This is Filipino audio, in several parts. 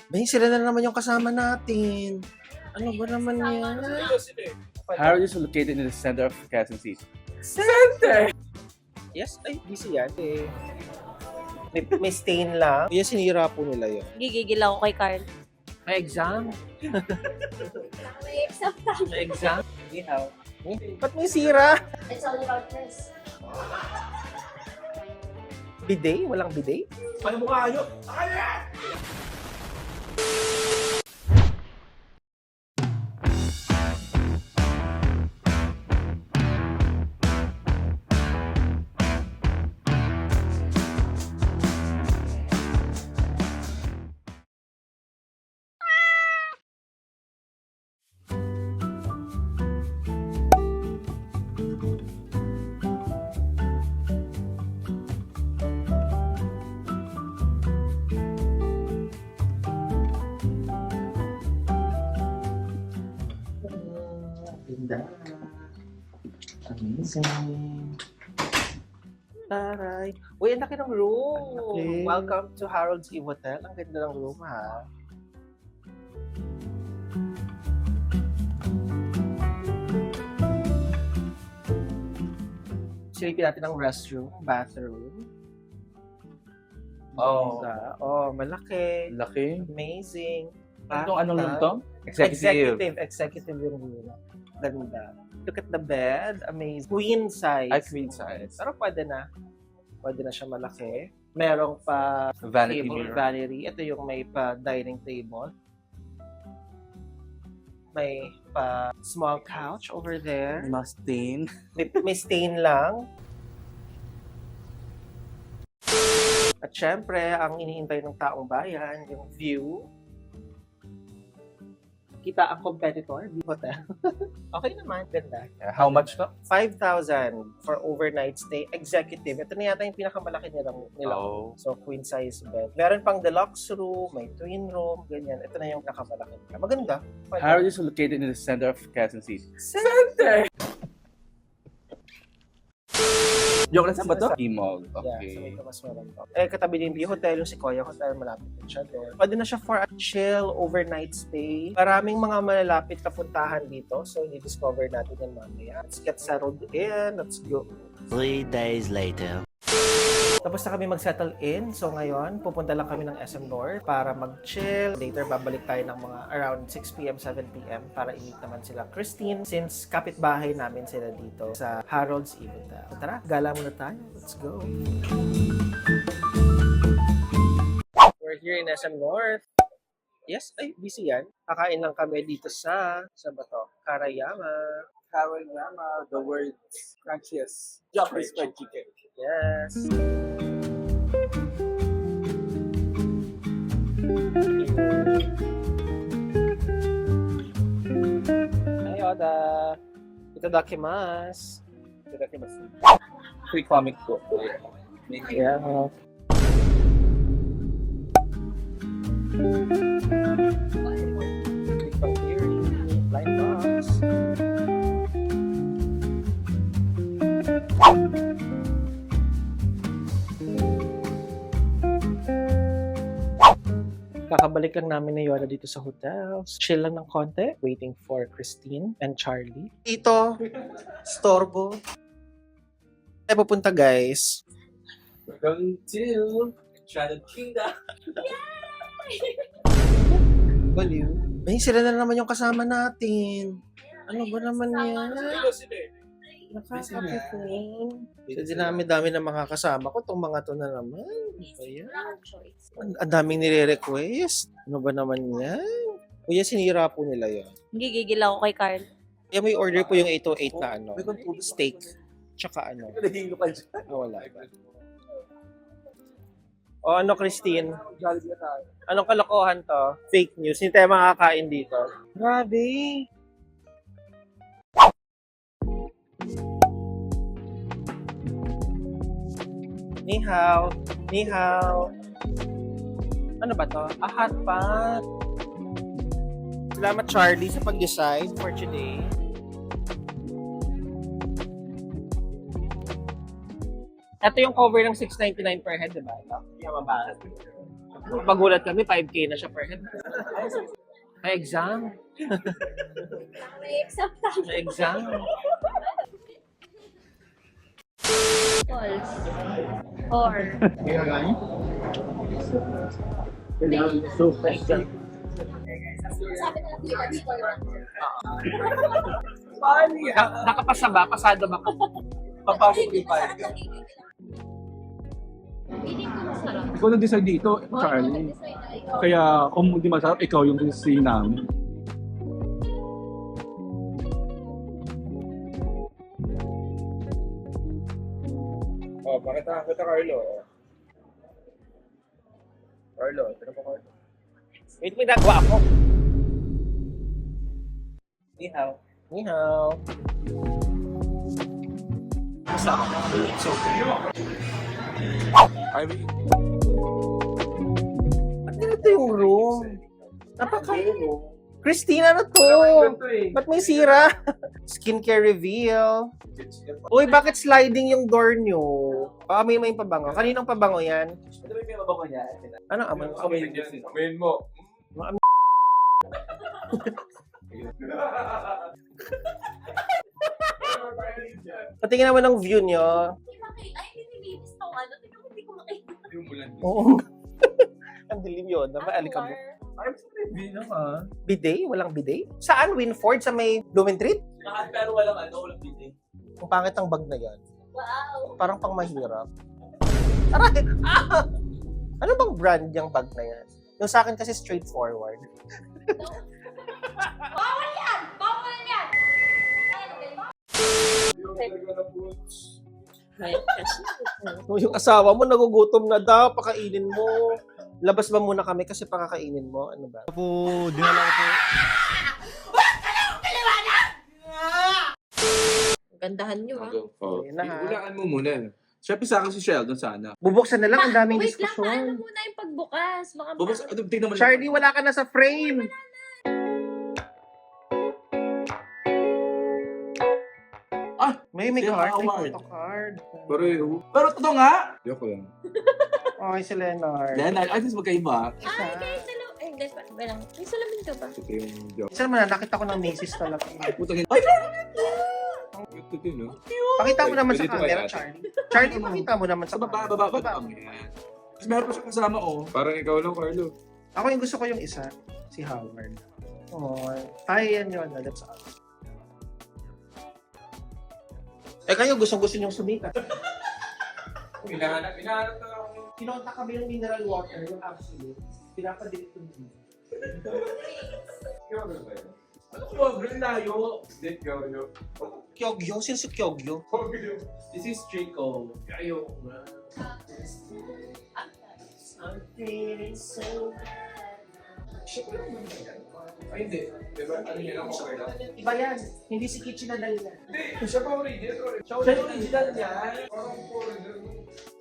Bay, sila na naman yung kasama natin. Ano ba naman yan? Harold is located in the center of Quezon City. Yes, ay, busy yan. May stain lang. Yes, sinira po nila yun. Gigigil ako kay Carl. May exam. May exam tayo. May exam. Ba't may sira? It's all about this. Bidet? Walang bidet? Ano mo kayo? Ganda. Amazing. Taray. Uy, ang laki ng room. Okay. Welcome to Harold's Eve Hotel. Ang ganda ng room, ha? Silipin natin ang restroom, bathroom. Oh. Ganda. Oh, malaki. Laki. Amazing. Itong anong room to? Executive yung room. Ganda. Look at the bed. Amazing. Queen size. Ay, queen size. Pero pwede na. Pwede na siya malaki. Merong pa Vanity table, mirror. vanity. Ito yung may pa dining table. May pa small couch over there. Mustin. May stain lang. At syempre, ang iniintay ng taong bayan, yung view. Kita ang competitor, di hotel. Okay naman, ganda. How much to? 5,000 for overnight stay, executive. Ito na yata yung pinakamalaki nila. Oh. So, queen size bed. Meron pang deluxe room, may twin room, ganyan. Ito na yung pinakamalaki nila. Maganda. Pwede. Harold is located in the center of Quezon City. Center! Joke lang sa ba to? Yeah, Imog. sa Okay. may kamas meron pa. Katabi din yung hotel, yung Sequoia Hotel, malapit din siya doon. Pwede na siya for a chill overnight stay. Maraming mga malalapit na puntahan dito, so i-discover natin yan mamaya. Let's get settled in. Let's go. 3 days later. Tapos na kami mag-settle in. So ngayon, pupunta lang kami ng SM North para mag-chill. Later, babalik tayo ng mga around 6 p.m., 7 p.m. para i-meet naman sila Christine since kapitbahay namin sila dito sa Harold's Eve Hotel. Tara, gala muna tayo. Let's go. We're here in SM North. Yes, ay, busy yan. Kakain lang kami dito sa bato, Karayama. Karayama, the word crunchiest. Japanese fried chicken. Yes. Hi, Oda. Itadakimasu. Itadakimasu. Free comic book. Yeah. Big Bang Theory, Blind Box. Kakabalik lang namin ni Yola dito sa hotel. Chill lang ng konti. Waiting for Christine and Charlie. Ito, storbo. Ay, pupunta guys. We're going to Enchanted Kingdom. Baliw. Ay, sila na naman yung kasama natin. Ano ba naman yan? Nakakapipon. So, dinami-dami na mga kasama ko. Itong mga to na naman. Ayan. Ang daming nire-request. Ano ba naman yan? Kuya, sinira po nila yun. Gigigil ako kay Carl. Kaya may order po yung 808 na ano, steak. Tsaka ano. Nahihilo ka dyan. Wala ba? O ano, Christine? Jollibee na tayo. Anong kalokohan to? Fake news. Hindi tayo makakain dito. Grabe. Ni hao. Ni hao. Ano ba to? A hot pot. Salamat, Charlie, sa pag-decide for today. Ito yung cover ng $6.99 per head, diba? Ito? Yung mabahal. Pagulat kami, 5K na siya per head. May exam. May exam tayo. May exam. False. Or. Sabi na lang dito, Nakapasa ba? Pasado ba? Papasok ni Pai. Feeling ko masarap. Ikaw nag-decide dito, Charlie. Kaya kung hindi masarap, ikaw yung decision namin. Oh, pakita kita Carlo. Carlo, tira po Carlo. Wait, may nagawa ako. Ni hao. Ni hao. Masama. So, I mean, ba't ganito yung room? Christina na to. Ba't may sira? Skincare reveal. Uy, bakit sliding yung door nyo? Paamoy mo yung pabango. Kaninong pabango yan? ito may mabango niya. Ano amoy? Amoyin mo. Patingin naman ng view nyo. Hindi makita. Ay, hindi nilinis tong ano. Tingnan mo, hindi ko makita. Yung mulan. Oo. Ang dilim yun. Napaalika mo. Ay, mas may naman. Bidet? Walang bidet? Saan? Winford? Sa may Blumentritt? Pero walang walang bitin. Ang pangit ang bag na yan. Wow. Parang pang mahirap. Aray! Ah! Ano bang brand yung bag na yan? Yung sa akin kasi straightforward. Bawal yan! Bawal yan! Yung asawa mo nagugutom na daw, pakainin mo. Labas ba muna kami kasi pakakainin mo? Ano ba? Po, dinala ko po. Gandahan nyo, ha? Oh, Ayun na, ha? hulaan mo muna. Siyempre sa akin si Sheldon sana. Bubuksan na lang, ang daming Wait lang, paano diskusyon. muna yung pagbukas? Baka Bubos, tingnan mo Charlie, wala ka na sa frame. May Siya, card, may award. photo card. Pero totoo nga. Joke lang. Okay, si Leonard. Then, at least magkaiba. Ay, guys, hello. Ay, guys, ba lang? May salamin ka ba? Ito yung joke. Isa naman, nakita ko ng Macy's talaga. Putang ina. Ay, ito din, no? Pakita mo naman sa Pwede ito camera, kaya, ate? Charlie. Charlie, pakita mo naman sa Sa baba, camera. baba. Tapos meron pa siya kasama, oh. Parang ikaw lang, Carlo. Ako yung gusto ko yung isa, si Howard. Oh, kaya yan yun. Let's ask. Eh kayo, gusto niyong sumikat. Hinahanap na ako. Kinontak kami yung mineral water, yung actually. Pinapadik ko niyo. Ano ko ba? Green layo. Hindi, Kyogyo. Kyogyo? Sino si Kyogyo? This is Chico. Kayo ko nga. I'm feeling so Ay, hindi. Diba? Ano yun ako sa Iba yan. Hindi si Kitchen na dahil yan. Hindi, siya pa original. Siya yung original niya. Parang foreigner.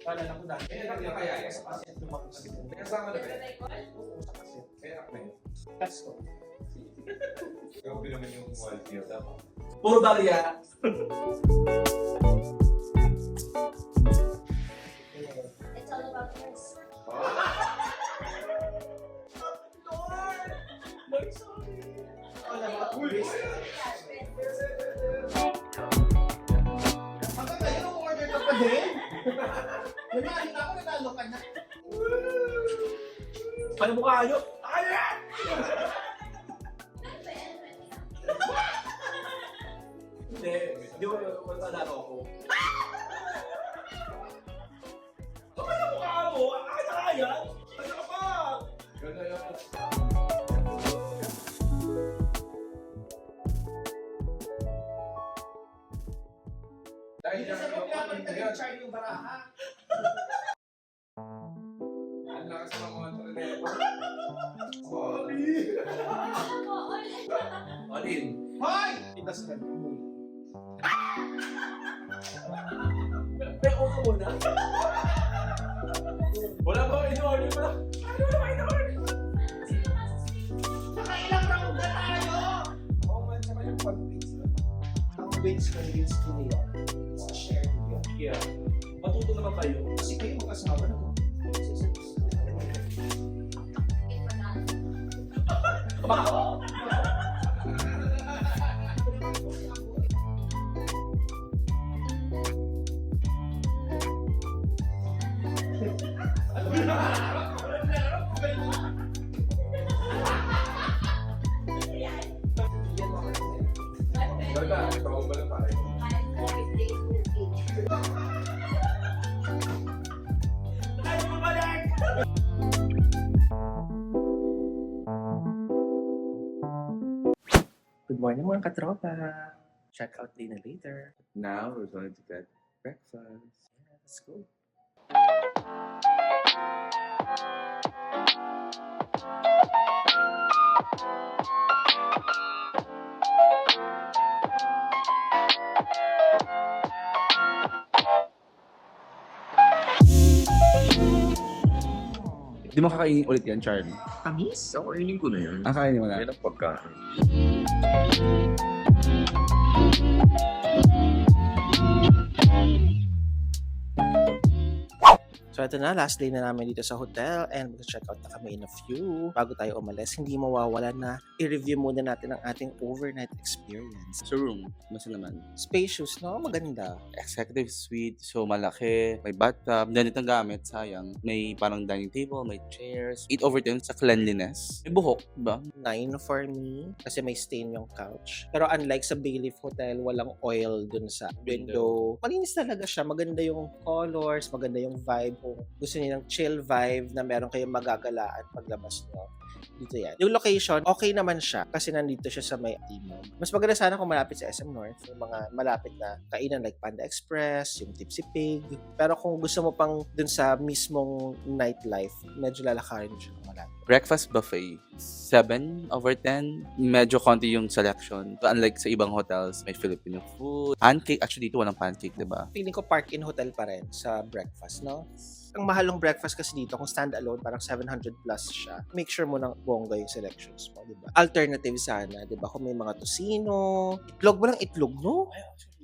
Wala na ko dahil. Kaya kaya sa Kasi lumaki sa dito. Kaya sama na ba? Oo, sa kasi. Kaya ako na yun. That's ko. Grabe naman yung quality of that. Puro barya. It's all about yours. Hanggang ngayon, order ka pa din? Nanalo na ako, nanalo ka na. Ano mo kayo? Kaya! Hindi, hindi mo natalaro ako. Ano mo ka mo? Kaya! Ano ka pa? Dahil Hindi sa lang kanya palitan yung Charlie yung baraha. ang lakas ng mga tornado. Sorry! Alin? Hoy! Itas ka. May uso mo na? Wala ba in-order mo na? Ano na in-order? Nakailang round na tayo! Oo man, saka yung pag-base na. Ang base convince ko niya. Sa share niyo. Yeah. Matuto naman kayo. Kasi kayo mag-asawa na mo. Good morning mga katropa. Check out din na later. Now we're going to get breakfast. Let's go. Di mo kakainin ulit yan, Charlie? Tamis? Ako, kainin ko na yun. Ang kakainin mo na? Yan ang pagkain. So ito na, last day na namin dito sa hotel and mag-check out na kami in a few. Bago tayo umalis, hindi mawawala na i-review muna natin ang ating overnight experience. Sa room, masa naman? Spacious, no? Maganda. Executive suite, so malaki, may bathtub, ganitong gamit, sayang. May parang dining table, may chairs. 8/10 sa cleanliness. May buhok, diba? 9 for me kasi may stain yung couch. Pero unlike sa Bayleaf Hotel, walang oil dun sa window. Malinis talaga siya. Maganda yung colors, maganda yung vibe. Kung gusto niyo ng chill vibe na meron kayong magagalaan paglabas nyo, dito yan. Yung location, okay naman siya kasi nandito siya sa may Timog. Mas maganda sana kung malapit sa SM North, yung mga malapit na kainan like Panda Express, yung Tipsy Pig. Pero kung gusto mo pang dun sa mismong nightlife, medyo lalakarin mo siya kung malapit. Breakfast buffet, 7/10. Medyo konti yung selection. Unlike sa ibang hotels, may Filipino food. Pancake, actually dito walang pancake, diba? Feeling ko park-in hotel pa rin sa breakfast, no? Ang mahal ng breakfast kasi dito, kung stand-alone, parang 700 plus siya. Make sure mo nang bongga yung selections mo, di ba? Alternative sana, di ba? Kung may mga tosino, itlog, walang itlog, no?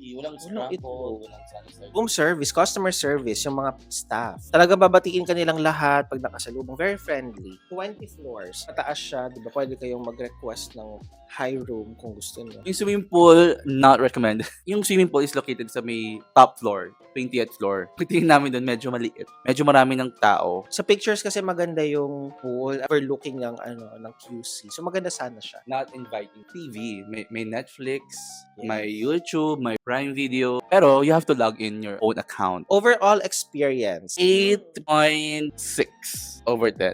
Walang scramble, walang salad. Room service, customer service, yung mga staff. Talaga babatiin ka nilang lahat pag nakasalubong. Very friendly. 20 floors. Mataas siya, di ba? Pwede kayong mag-request ng high room kung gusto niyo. Yung swimming pool, not recommended. Yung swimming pool is located sa may top floor, 20th floor. Pagtingin namin doon, medyo maliit. Medyo marami ng tao. Sa pictures kasi maganda yung pool overlooking ng ng QC. So maganda sana siya. Not inviting. TV, may Netflix, Yes. may YouTube, may Prime Video. Pero you have to log in your own account. Overall experience. 8.6/10.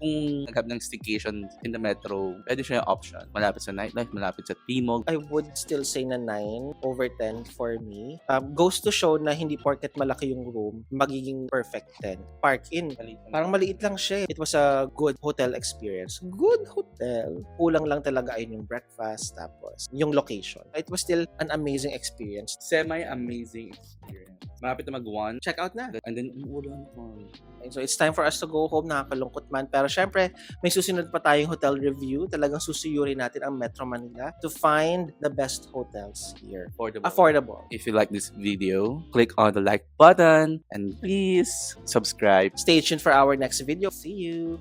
Kung naghanap ng staycation in the metro, pwede siya yung option. Malapit sa nightlife, malapit sa Timog. I would still say na 9/10 for me. Goes to show na hindi porket malaki yung room, magiging perfect 10. Park in. Parang maliit lang siya. It was a good hotel experience. Good hotel. Kulang lang talaga ayun yung breakfast, tapos yung location. It was still an amazing experience. Semi-amazing experience. Malapit na mag-1. Check out na. And then, umuulan pa. And so it's time for us to go home. Nakakalungkot man. Pero syempre, may susunod pa tayong hotel review. Talagang susuyurin natin ang Metro Manila to find the best hotels here. Affordable. If you like this video, click on the like button and please subscribe. Stay tuned for our next video. See you!